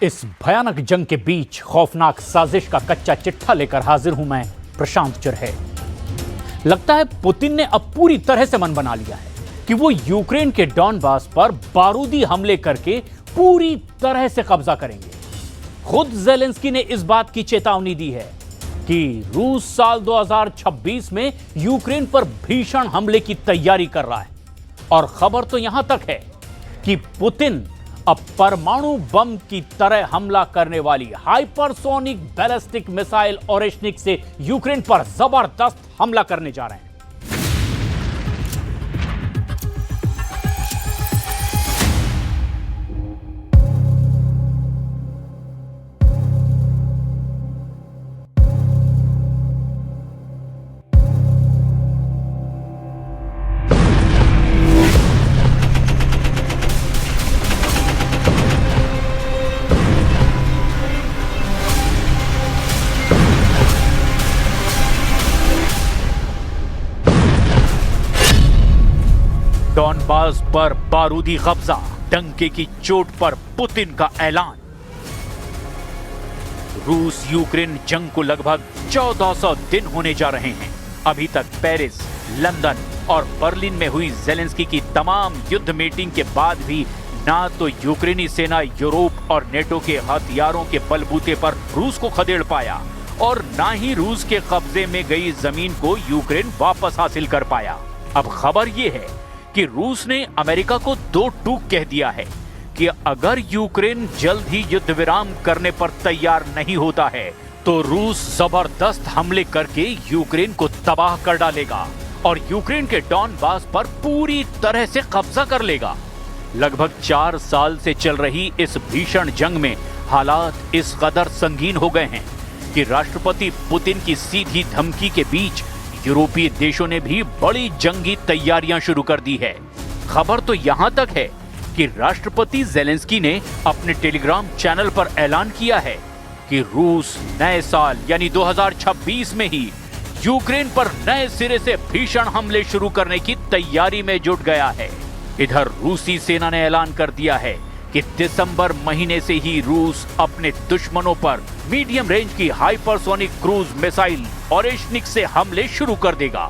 इस भयानक जंग के बीच खौफनाक साजिश का कच्चा चिट्ठा लेकर हाजिर हूं मैं, प्रशांत चरहे। लगता है पुतिन ने अब पूरी तरह से मन बना लिया है कि वो यूक्रेन के डॉनबास पर बारूदी हमले करके पूरी तरह से कब्जा करेंगे। खुद ज़ेलेंस्की ने इस बात की चेतावनी दी है कि रूस साल 2026 में यूक्रेन पर भीषण हमले की तैयारी कर रहा है। और खबर तो यहां तक है कि पुतिन अब परमाणु बम की तरह हमला करने वाली हाइपरसोनिक बैलिस्टिक मिसाइल ओरेशनिक से यूक्रेन पर जबरदस्त हमला करने जा रहे हैं। डॉनबास पर बारूदी कब्जा, डंके की चोट पर पुतिन का ऐलान। रूस यूक्रेन जंग को लगभग 1400 दिन होने जा रहे हैं। अभी तक पेरिस, लंदन और बर्लिन में हुई ज़ेलेंस्की की तमाम युद्ध मीटिंग के बाद भी ना तो यूक्रेनी सेना यूरोप और नेटो के हथियारों के बलबूते पर रूस को खदेड़ पाया और ना ही रूस के कब्जे में गई जमीन को यूक्रेन वापस हासिल कर पाया। अब खबर यह है कि रूस ने अमेरिका को दो टूक कह दिया है कि अगर यूक्रेन जल्द ही युद्ध विराम करने पर तैयार नहीं होता है तो रूस जबरदस्त हमले करके यूक्रेन को तबाह कर डालेगा और यूक्रेन के डॉनबास पर पूरी तरह से कब्जा कर लेगा। लगभग 4 साल से चल रही इस भीषण जंग में हालात इस कदर संगीन हो गए हैं कि राष्ट्रपति पुतिन की सीधी धमकी के बीच यूरोपीय देशों ने भी बड़ी जंगी तैयारियां शुरू कर दी है। खबर तो यहां तक है कि राष्ट्रपति ज़ेलेंस्की ने अपने टेलीग्राम चैनल पर ऐलान किया है कि रूस नए साल यानी 2026 में ही यूक्रेन पर नए सिरे से भीषण हमले शुरू करने की तैयारी में जुट गया है। इधर रूसी सेना ने ऐलान कर दिया है कि दिसंबर महीने से ही रूस अपने दुश्मनों पर मीडियम रेंज की हाइपरसोनिक क्रूज मिसाइल ओरेशनिक से हमले शुरू कर देगा।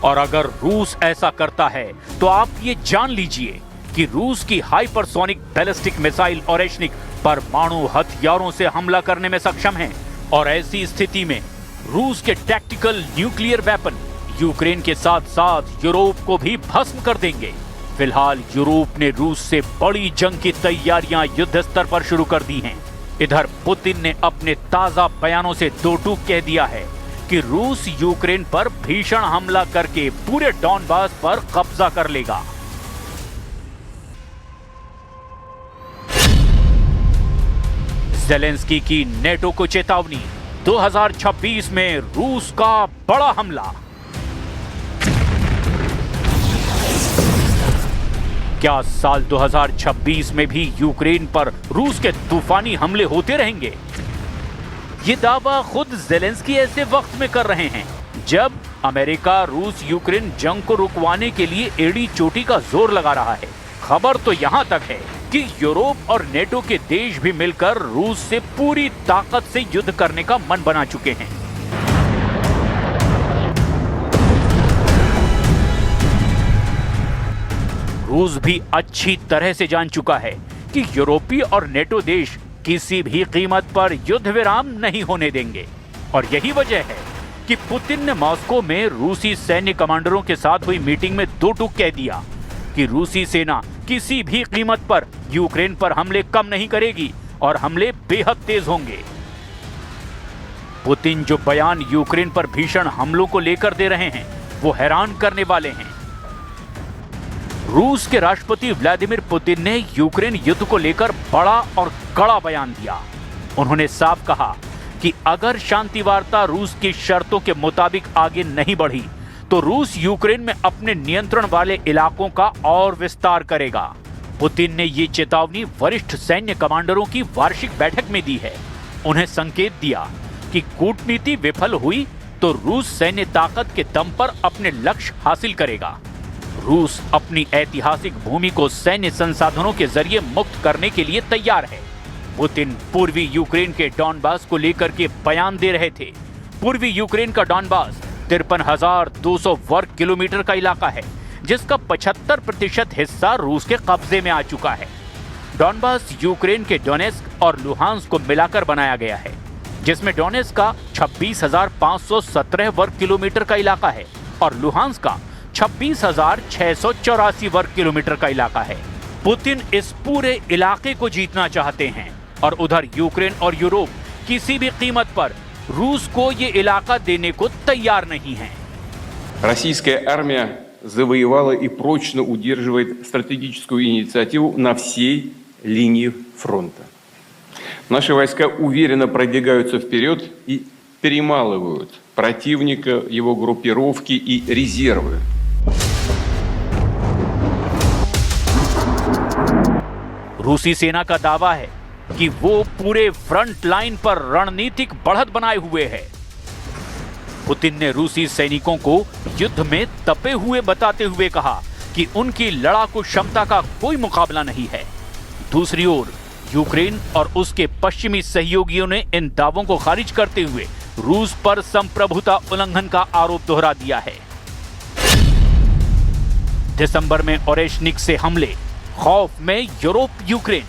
और अगर रूस ऐसा करता है तो आप ये जान लीजिए कि रूस की हाइपरसोनिक बैलिस्टिक मिसाइल ओरेशनिक परमाणु हथियारों से हमला करने में सक्षम है और ऐसी स्थिति में रूस के टैक्टिकल न्यूक्लियर वेपन यूक्रेन के साथ साथ यूरोप को भी भस्म कर देंगे। फिलहाल यूरोप ने रूस से बड़ी जंग की तैयारियां युद्ध स्तर पर शुरू कर दी हैं। इधर पुतिन ने अपने ताजा बयानों से दो टूक कह दिया है कि रूस यूक्रेन पर भीषण हमला करके पूरे डॉनबास पर कब्जा कर लेगा। ज़ेलेंस्की की नेटो को चेतावनी, 2026 में रूस का बड़ा हमला। क्या साल 2026 में भी यूक्रेन पर रूस के तूफानी हमले होते रहेंगे? ये दावा खुद ज़ेलेंस्की ऐसे वक्त में कर रहे हैं जब अमेरिका रूस यूक्रेन जंग को रुकवाने के लिए एड़ी चोटी का जोर लगा रहा है। खबर तो यहां तक है कि यूरोप और नेटो के देश भी मिलकर रूस से पूरी ताकत से युद्ध करने का मन बना चुके हैं। रूस भी अच्छी तरह से जान चुका है कि यूरोपीय और नेटो देश किसी भी कीमत पर युद्ध विराम नहीं होने देंगे और यही वजह है कि पुतिन ने मॉस्को में रूसी सैन्य कमांडरों के साथ हुई मीटिंग में दो टूक कह दिया कि रूसी सेना किसी भी कीमत पर यूक्रेन पर हमले कम नहीं करेगी और हमले बेहद तेज होंगे। पुतिन जो बयान यूक्रेन पर भीषण हमलों को लेकर दे रहे हैं वो हैरान करने वाले हैं। रूस के राष्ट्रपति व्लादिमीर पुतिन ने यूक्रेन युद्ध को लेकर बड़ा और कड़ा बयान दिया। उन्होंने साफ कहा कि अगर शांति वार्ता रूस की शर्तों के मुताबिक आगे नहीं बढ़ी तो रूस यूक्रेन में अपने नियंत्रण वाले इलाकों का और विस्तार करेगा। पुतिन ने ये चेतावनी वरिष्ठ सैन्य कमांडरों की वार्षिक बैठक में दी है। उन्हें संकेत दिया कि कूटनीति विफल हुई तो रूस सैन्य ताकत के दम पर अपने लक्ष्य हासिल करेगा। रूस अपनी ऐतिहासिक भूमि को सैन्य संसाधनों के जरिए मुक्त करने के लिए तैयार है। पुतिन पूर्वी यूक्रेन के डॉनबास को लेकर के बयान दे रहे थे। पूर्वी यूक्रेन का डॉनबास 53,200 वर्ग किलोमीटर का इलाका है, जिसका 75% हिस्सा रूस के कब्जे में आ चुका है। डॉनबास यूक्रेन के डोनेस्क और लुहांस्क को मिलाकर बनाया गया है, जिसमें डोनेस्क का 26,517 वर्ग किलोमीटर का इलाका है और लुहांस्क का 26,684 वर्ग किलोमीटर का इलाका है। पुतिन इस पूरे इलाके को जीतना चाहते हैं और उधर यूक्रेन और यूरोप किसी भी कीमत पर रूस को ये इलाका देने को तैयार नहीं है। Российская армия завоевала и прочно удерживает стратегическую инициативу на всей линии фронта. Наши войска уверенно продвигаются вперед и перемалывают противника, его группировки и резервы. रूसी सेना का दावा है कि वो पूरे फ्रंट लाइन पर रणनीतिक बढ़त बनाए हुए है। पुतिन ने रूसी सैनिकों को युद्ध में तपे हुए बताते हुए कहा कि उनकी लड़ाकू क्षमता का कोई मुकाबला नहीं है। दूसरी ओर यूक्रेन और उसके पश्चिमी सहयोगियों ने इन दावों को खारिज करते हुए रूस पर संप्रभुता उल्लंघन का आरोप दोहरा दिया है। दिसंबर में ओरेशनिक से हमले, खौफ में यूरोप यूक्रेन।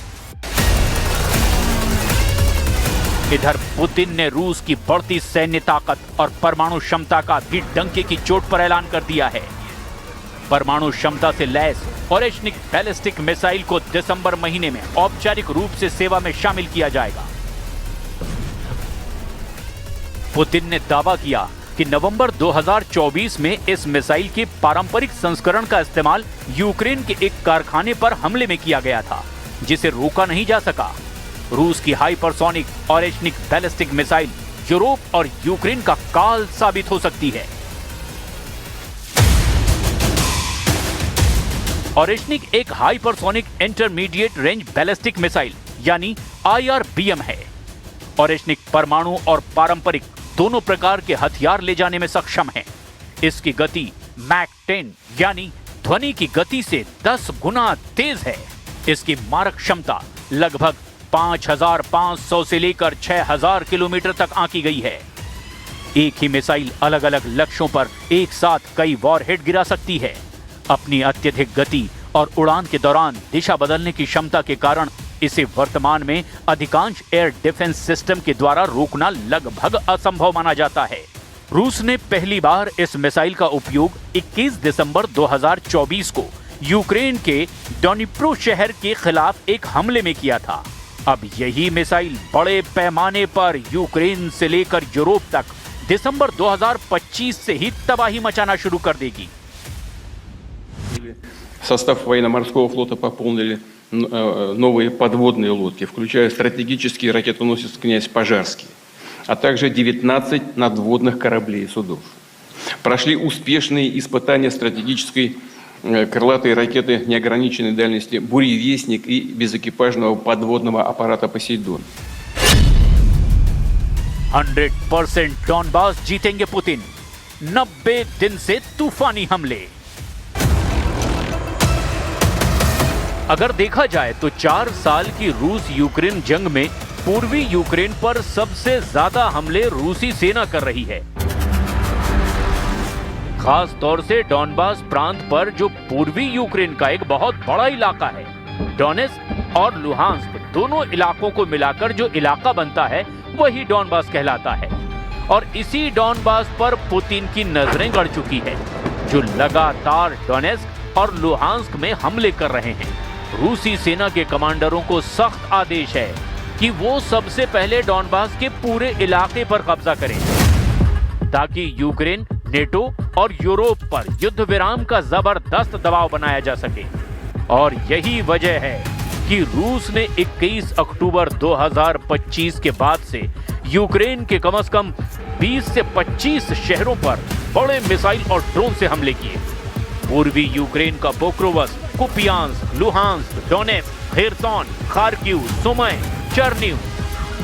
इधर पुतिन ने रूस की बढ़ती सैन्य ताकत और परमाणु क्षमता का भी डंके की चोट पर ऐलान कर दिया है। परमाणु क्षमता से लैस ओरेशनिक बैलिस्टिक मिसाइल को दिसंबर महीने में औपचारिक रूप से सेवा में शामिल किया जाएगा। पुतिन ने दावा किया कि नवंबर 2024 में इस मिसाइल के पारंपरिक संस्करण का इस्तेमाल यूक्रेन के एक कारखाने पर हमले में किया गया था, जिसे रोका नहीं जा सका। रूस की hypersonic Oreshnik ballistic missile Europe और यूक्रेन का काल साबित हो सकती है। ओरेशनिक एक hypersonic intermediate range ballistic missile यानी IRBM है। ओरेशनिक परमाणु और पारंपरिक दोनों प्रकार के हथियार ले जाने में सक्षम है। इसकी गति मैक 10 यानी ध्वनि की गति से 10 गुना तेज है। इसकी मारक क्षमता लगभग 5,500 से लेकर 6,000 किलोमीटर तक आंकी गई है। एक ही मिसाइल अलग अलग लक्ष्यों पर एक साथ कई वॉरहेड गिरा सकती है। अपनी अत्यधिक गति और उड़ान के दौरान दिशा बदलने की क्षमता के कारण इसे वर्तमान में अधिकांश एयर डिफेंस सिस्टम के द्वारा रोकना लगभग असंभव माना जाता है। रूस ने पहली बार इस मिसाइल का उपयोग 21 दिसंबर 2024 को यूक्रेन के डोनिप्रो शहर के खिलाफ एक हमले में किया था। अब यही मिसाइल बड़े पैमाने पर यूक्रेन से लेकर यूरोप तक दिसंबर 2025 से ही तबाही मचाना शुरू कर देगी। Состав военно-морского флота пополнили новые подводные лодки, включая стратегический ракетоносец «Князь Пожарский», а также 19 надводных кораблей и судов. Прошли успешные испытания стратегической крылатой ракеты неограниченной дальности «Буревестник» и безэкипажного подводного аппарата «Посейдон». 100% डॉनबास जीतेंगे पुतिन। 90 दिन से तूफानी हमले। अगर देखा जाए तो 4 साल की रूस यूक्रेन जंग में पूर्वी यूक्रेन पर सबसे ज्यादा हमले रूसी सेना कर रही है। खास तौर से डॉनबास प्रांत पर, जो पूर्वी यूक्रेन का एक बहुत बड़ा इलाका है। डोनेस्क और लुहांस्क दोनों इलाकों को मिलाकर जो इलाका बनता है वही डॉनबास कहलाता है। और इसी डॉनबास पर पुतिन की नजरें गड़ चुकी है, जो लगातार डोनेस्क और लुहांस्क में हमले कर रहे हैं। रूसी सेना के कमांडरों को सख्त आदेश है कि वो सबसे पहले डॉनबास के पूरे इलाके पर कब्जा करें, ताकि यूक्रेन, नेटो और यूरोप पर युद्ध विराम का जबरदस्त दबाव बनाया जा सके। और यही वजह है कि रूस ने 21 अक्टूबर 2025 के बाद से यूक्रेन के कम से कम 20 से 25 शहरों पर बड़े मिसाइल और ड्रोन से हमले किए। पूर्वी यूक्रेन का Pokrovsk, Kupiansk, Luhansk, Donetsk, Kherson, Kharkiv, Sumy, Chernihiv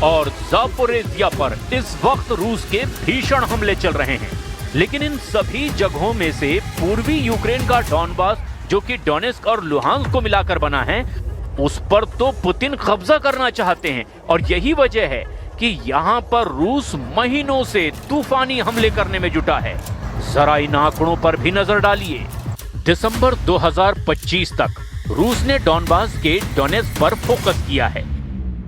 और जापोरेजिया पर इस वक्त रूस के भीषण हमले चल रहे हैं। लेकिन इन सभी जगहों में से पूर्वी यूक्रेन का डॉनबास, जो कि डोनेस्क और लुहांस्क को मिलाकर बना है, उस पर तो पुतिन कब्जा करना चाहते हैं और यही वजह है कि यहाँ पर रूस महीनों से तूफानी हमले करने में जुटा है। जरा इन आंकड़ों पर भी नजर डालिए। दिसंबर 2025 तक रूस ने डॉनबास के डोनेट्स्क पर फोकस किया है,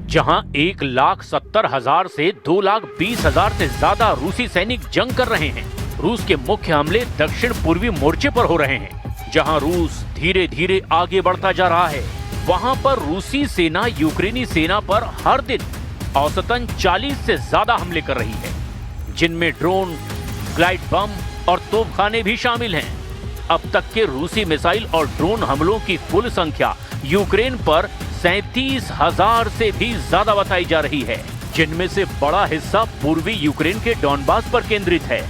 जहां 1,70,000 से 2,20,000 से ज्यादा रूसी सैनिक जंग कर रहे हैं। रूस के मुख्य हमले दक्षिण पूर्वी मोर्चे पर हो रहे हैं, जहां रूस धीरे धीरे आगे बढ़ता जा रहा है। वहां पर रूसी सेना यूक्रेनी सेना पर हर दिन औसतन 40 से ज्यादा हमले कर रही है, जिनमें ड्रोन, ग्लाइड बम और तोपखाने भी शामिल हैं। अब तक के रूसी मिसाइल और ड्रोन हमलों की कुल संख्या यूक्रेन पर 37,000 से भी ज्यादा बताई जा रही है, जिनमें से बड़ा हिस्सा पूर्वी यूक्रेन के डॉनबास पर केंद्रित है।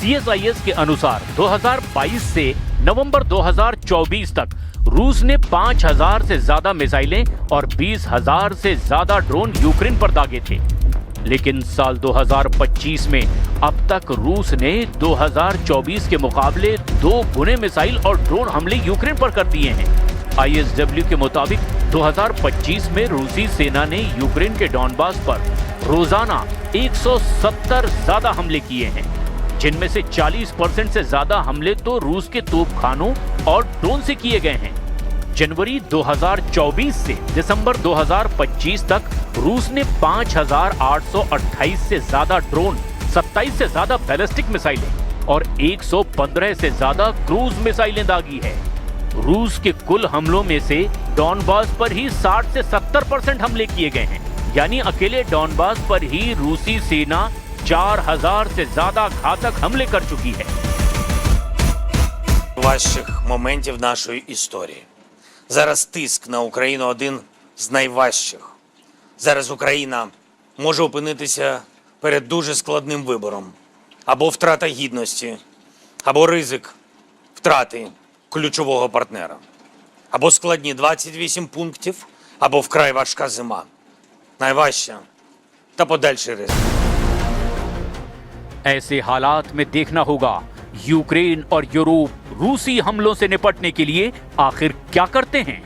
CSIS के अनुसार 2022 से नवंबर 2024 तक रूस ने 5,000 से ज्यादा मिसाइलें और 20,000 से ज्यादा ड्रोन यूक्रेन पर दागे थे। लेकिन साल 2025 में अब तक रूस ने 2024 के मुकाबले 2 गुने मिसाइल और ड्रोन हमले यूक्रेन पर कर दिए हैं। ISW के मुताबिक 2025 में रूसी सेना ने यूक्रेन के डॉनबास पर रोजाना 170 ज्यादा हमले किए हैं, जिनमें से 40% से ज्यादा हमले तो रूस के तोपखानों और ड्रोन से किए गए हैं। जनवरी 2024 से दिसंबर 2025 तक रूस ने 5,828 से ज्यादा ड्रोन, 27 से ज्यादा बैलिस्टिक मिसाइलें और 115 से ज्यादा क्रूज मिसाइलें दागी है। रूस के कुल हमलों में से डॉनबास पर ही 60 से 70% हमले किए गए हैं, यानी अकेले डॉनबास पर ही रूसी सेना 4,000 से ज्यादा घातक हमले कर चुकी है। Важчих моментів нашої історії. Зараз тиск на Україну один з найважчих. Зараз Україна може опинитися перед дуже складним вибором. Або втрата гідності, або ризик втрати ключового партнера. Або складні 28 пунктів, або вкрай важка зима. Найважча та подальший ризик. ऐसे हालात में देखना होगा यूक्रेन और यूरोप रूसी हमलों से निपटने के लिए आखिर क्या करते हैं।